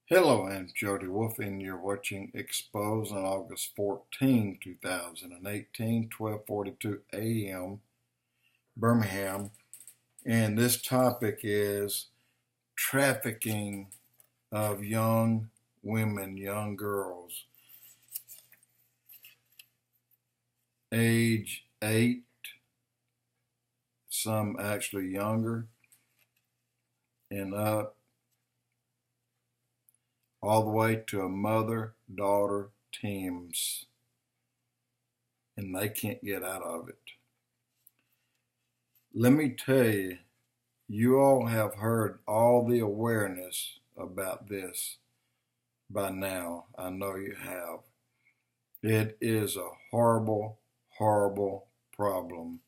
Hello, I'm Jody Wolf, and you're watching Expoz on August 14, 2018, 12:42 a.m. Birmingham. And this topic is trafficking of young women, young girls, age 8, some actually younger, and up, all the way to a mother-daughter teams, and they can't get out of it. Let me tell you, you all have heard all the awareness about this by now. I know you have. It is a horrible, horrible problem.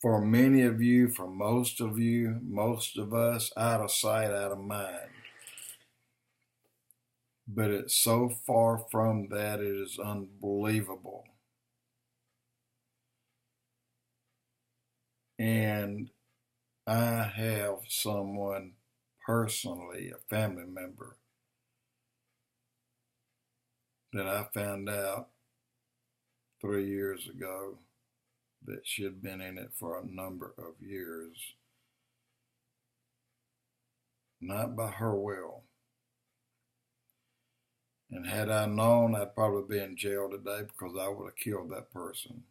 For many of you, for most of you, most of us, out of sight, out of mind. But it's so far from that, it is unbelievable. And I have someone personally, a family member, that I found out 3 years ago that she had been in it for a number of years. Not by her will. And had I known, I'd probably be in jail today because I would have killed that person.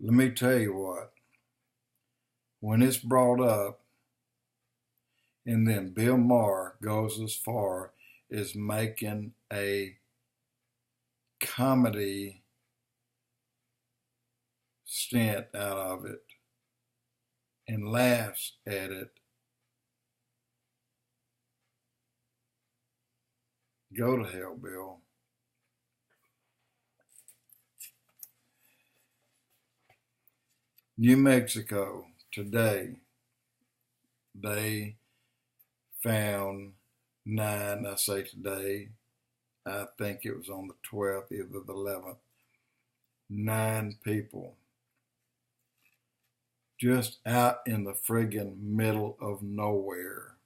Let me tell you what, when it's brought up, and then Bill Maher goes as far as making a comedy stint out of it and laughs at it, go to hell, Bill. New Mexico, today, they found 9, I say today, I think it was on the 12th, either the 11th, 9 people just out in the friggin' middle of nowhere,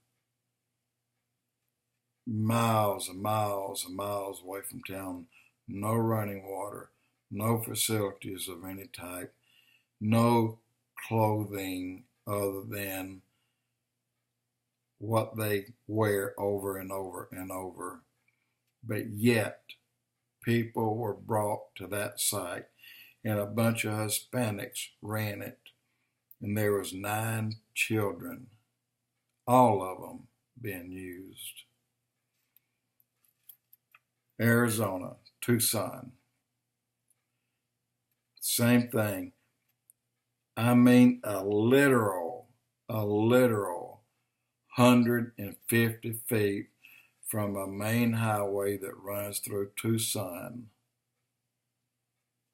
miles and miles and miles away from town, no running water, no facilities of any type, no clothing other than what they wear over and over and over. But yet, people were brought to that site, and a bunch of Hispanics ran it. And there was 9 children, all of them being used. Arizona, Tucson, same thing. I mean, a literal 150 feet from a main highway that runs through Tucson.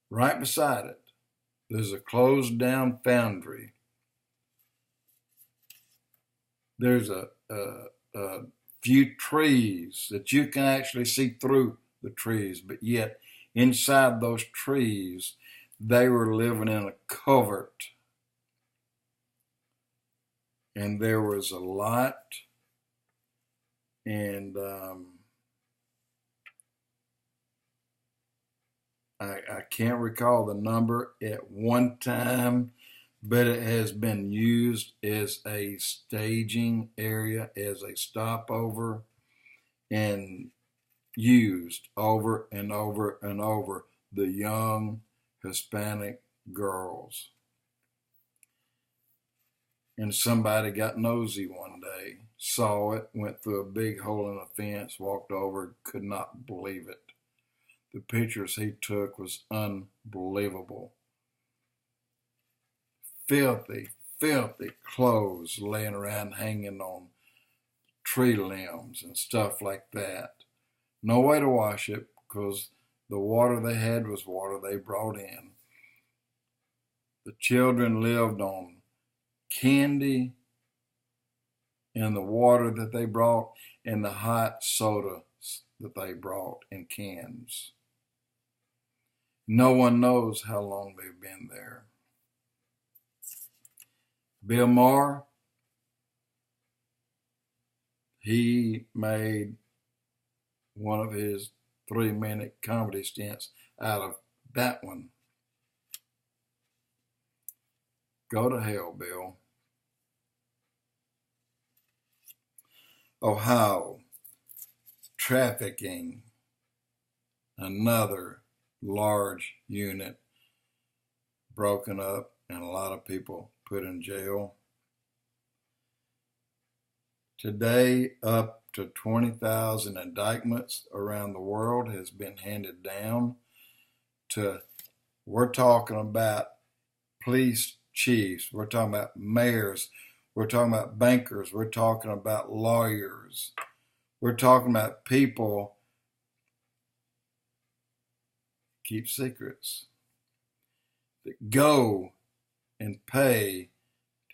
Right beside it, there's a closed down foundry. There's a few trees that you can actually see through the trees, but yet inside those trees, they were living in a covert. And there was a lot, and I can't recall the number at one time, but it has been used as a staging area, as a stopover, and used over and over and over, the young Hispanic girls. And somebody got nosy one day, saw it, went through a big hole in the fence, walked over, could not believe it. The pictures he took was unbelievable. Filthy, filthy clothes laying around hanging on tree limbs and stuff like that. No way to wash it because the water they had was water they brought in. The children lived on candy and the water that they brought and the hot soda that they brought in cans. No one knows how long they've been there. Bill Maher, he made one of his 3-minute comedy stints out of that one. Go to hell, Bill. Ohio, trafficking, another large unit broken up and a lot of people put in jail. Today, up to 20,000 indictments around the world has been handed down to, we're talking about police chiefs, we're talking about mayors, we're talking about bankers, we're talking about lawyers, we're talking about people keep secrets, that go and pay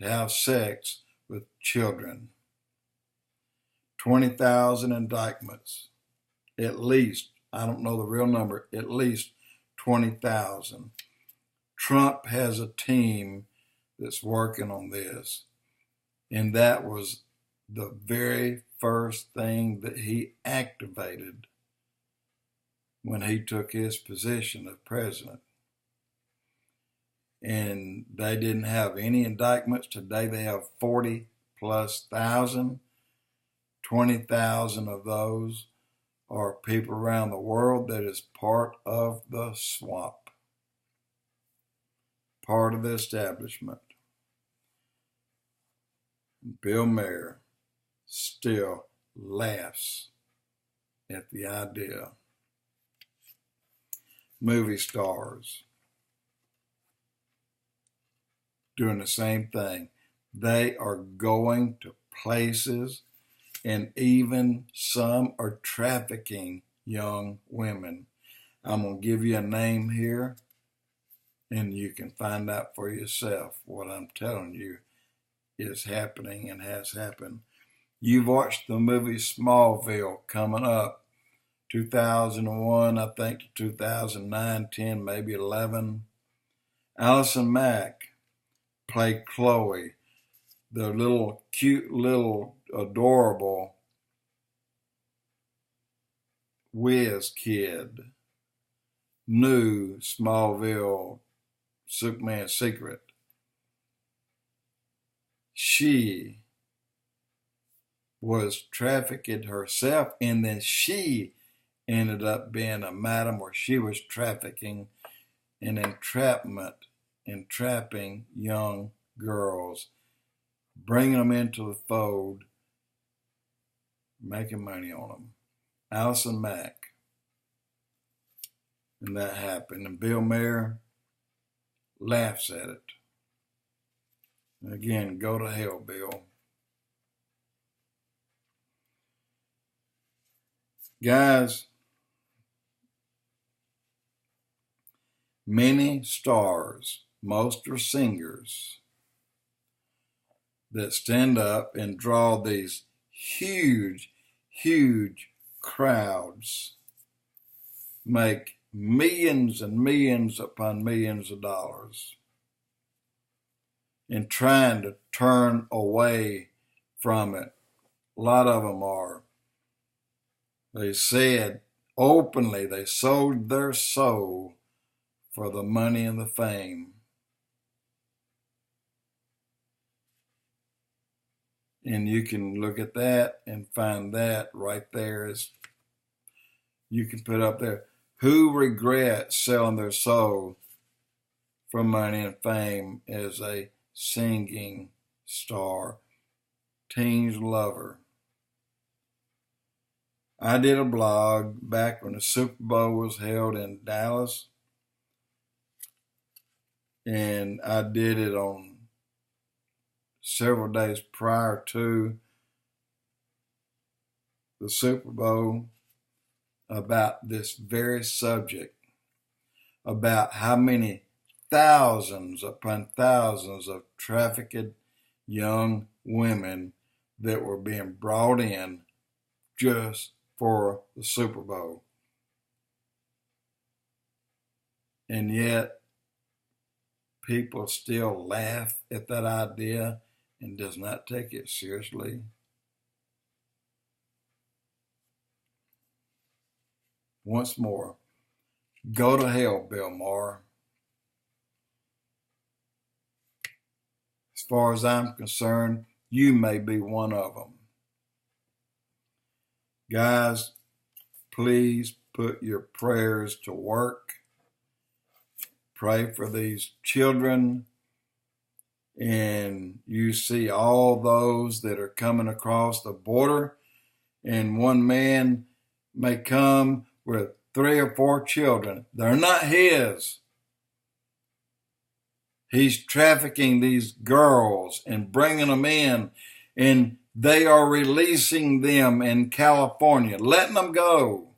to have sex with children. 20,000 indictments, at least, I don't know the real number, at least 20,000. Trump has a team that's working on this, and that was the very first thing that he activated when he took his position of president. And they didn't have any indictments. Today they have 40,000+. 20,000 of those are people around the world that is part of the swamp, part of the establishment. Bill Maher still laughs at the idea. Movie stars doing the same thing. They are going to places, and even some are trafficking young women. I'm going to give you a name here, and you can find out for yourself what I'm telling you is happening and has happened. You've watched the movie SMALLVILLE coming up, 2001, I think, to 2009, 10, maybe 11. ALLISON MACK played Chloe, the little cute, little adorable whiz kid, knew Smallville, Superman's secret. She was trafficked herself, and then she ended up being a madam where she was trafficking and entrapping young girls, bringing them into the fold, making money on them. ALLISON MACK. And that happened. And Bill Maher laughs at it. And again, go to hell, Bill. Guys, many stars, most are singers, that stand up and draw these huge, huge crowds, make millions and millions upon millions of dollars, and trying to turn away from it. A lot of them are. They said openly they sold their soul for the money and the fame. And you can look at that and find that right there. Is you can put up there, who regrets selling their soul for money and fame as a singing star, teen's lover. I did a blog back when the Super Bowl was held in Dallas, and I did it on several days prior to the Super Bowl about this very subject, about how many thousands upon thousands of trafficked young women that were being brought in just for the Super Bowl. And yet, people still laugh at that idea and does not take it seriously. once more. Go to hell, Bill Maher. As far as I'm concerned, you may be one of them. Guys, please put your prayers to work. Pray for these children. And you see all those that are coming across the border. And one man may come with 3 or 4 children. They're not his. He's trafficking these girls and bringing them in, and they are releasing them in California, letting them go.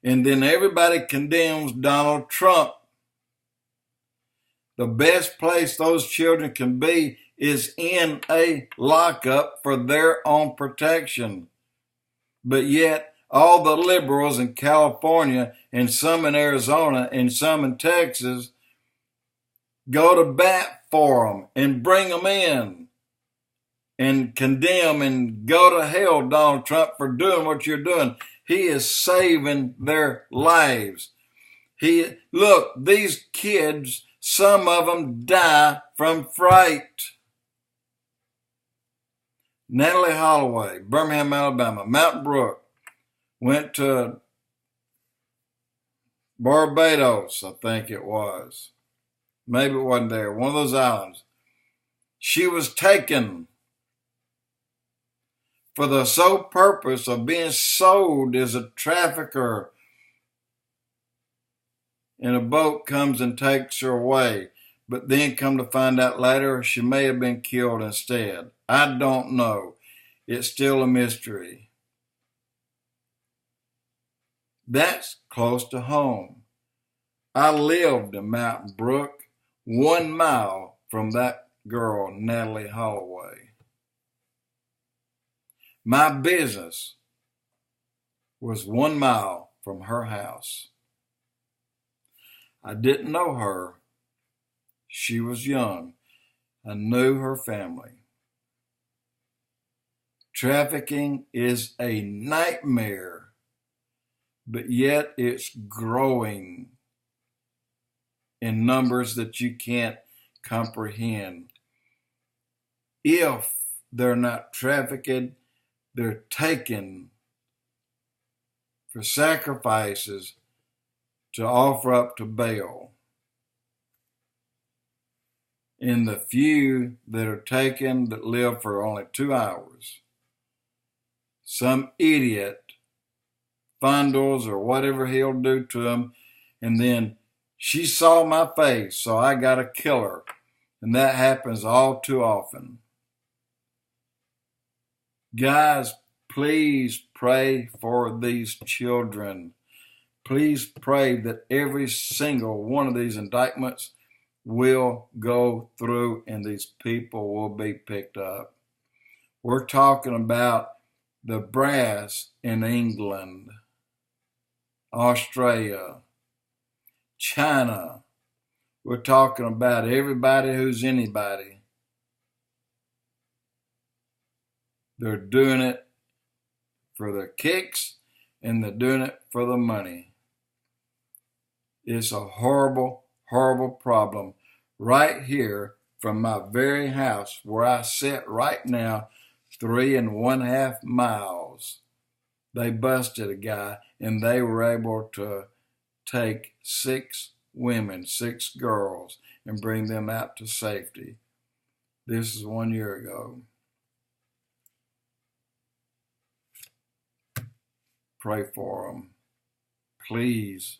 And then everybody condemns Donald Trump. The best place those children can be is in a lockup for their own protection. But yet, all the liberals in California and some in Arizona and some in Texas go to bat for them and bring them in and condemn and go to hell, Donald Trump, for doing what you're doing. He is saving their lives. Look, these kids, some of them die from fright. Natalie Holloway, Birmingham, Alabama, Mountain Brook, went to Barbados, I think it was. Maybe it wasn't there, one of those islands. She was taken for the sole purpose of being sold as a trafficker. And a boat comes and takes her away. But then come to find out later, she may have been killed instead. I don't know. It's still a mystery. That's close to home. I lived in Mountain Brook, 1 mile from that girl, Natalie Holloway. My business was 1 mile from her house. I didn't know her. She was young. I knew her family. Trafficking is a nightmare, but yet it's growing in numbers that you can't comprehend. If they're not trafficked, they're taken for sacrifices to offer up to Baal. And the few that are taken that live for only 2 hours, some idiot fondles or whatever he'll do to them, and then she saw my face, so I got to kill her. And that happens all too often. Guys, please pray for these children. Please pray that every single one of these indictments will go through and these people will be picked up. We're talking about the brass in England, Australia, China. We're talking about everybody who's anybody. They're doing it for their kicks and they're doing it for the money. It's a horrible, horrible problem right here from my very house where I sit right now, 3.5 miles. They busted a guy and they were able to take 6 women, 6 girls, and bring them out to safety. This is 1 year ago. Pray for them. Please.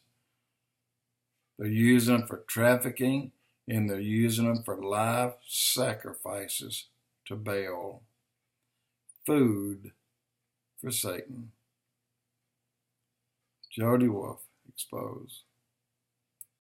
They're using them for trafficking and they're using them for live sacrifices to Baal. Food for Satan. Jody Wolf, Expoz.